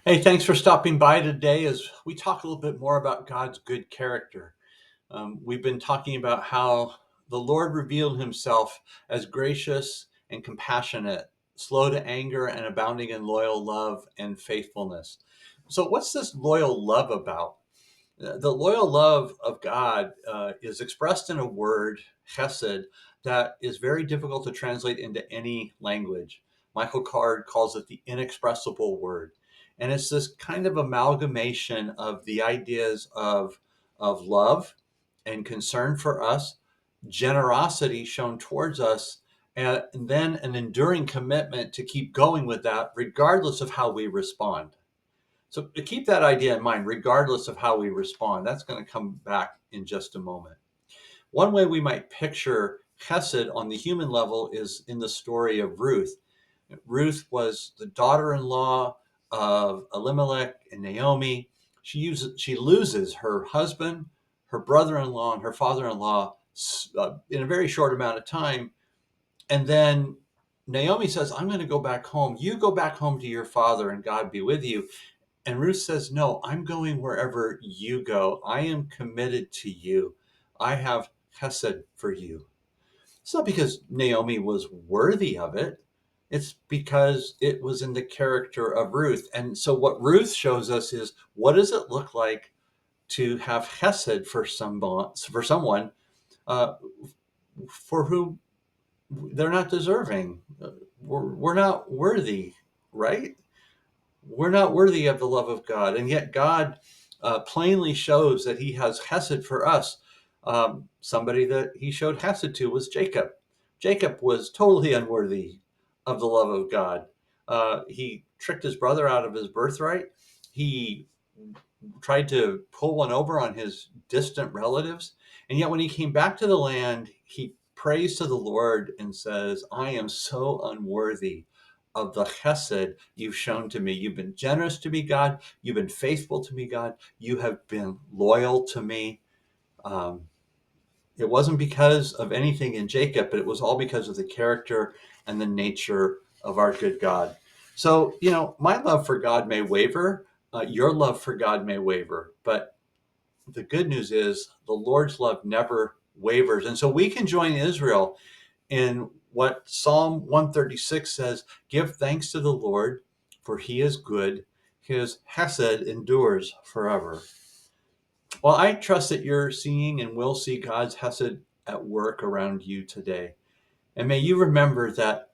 Hey, thanks for stopping by today as we talk a little bit more about God's good character. We've been talking about how the Lord revealed himself as gracious and compassionate, slow to anger, and abounding in loyal love and faithfulness. So, what's this loyal love about? The loyal love of God is expressed in a word, chesed, that is very difficult to translate into any language. Michael Card calls it the inexpressible word. And it's this kind of amalgamation of the ideas of love and concern for us, generosity shown towards us, and then an enduring commitment to keep going with that regardless of how we respond. So to keep that idea in mind, regardless of how we respond, that's going to come back in just a moment. One way we might picture Chesed on the human level is in the story of Ruth. Ruth was the daughter-in-law of Elimelech and Naomi. She loses her husband, her brother-in-law, and her father-in-law in a very short amount of time. And then Naomi says, I'm going to go back home. You go back home to your father and God be with you. And Ruth says, no, I'm going wherever you go. I am committed to you. I have chesed for you. It's not because Naomi was worthy of it. It's because it was in the character of Ruth. And so what Ruth shows us is, what does it look like to have chesed for someone uh, for whom they're not deserving? We're not worthy, right? We're not worthy of the love of God, and yet God plainly shows that He has Hesed for us. Somebody that He showed Hesed to was Jacob. Jacob was totally unworthy of the love of God. He tricked his brother out of his birthright. He tried to pull one over on his distant relatives, and yet when he came back to the land, he prays to the Lord and says, I am so unworthy of the chesed you've shown to me. You've been generous to me, God. You've been faithful to me, God. You have been loyal to me. Um, it wasn't because of anything in Jacob, but it was all because of the character and the nature of our good God. So, my love for God may waver. Your love for God may waver, but the good news is the Lord's love never wavers. And so we can join Israel in what Psalm 136 says, give thanks to the Lord, for he is good. His hesed endures forever. Well, I trust that you're seeing and will see God's hesed at work around you today. And may you remember that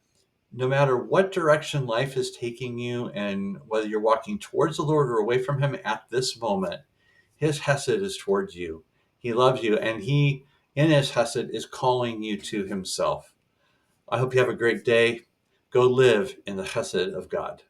no matter what direction life is taking you and whether you're walking towards the Lord or away from him at this moment, his hesed is towards you. He loves you, and he, in his hesed, is calling you to himself. I hope you have a great day. Go live in the chesed of God.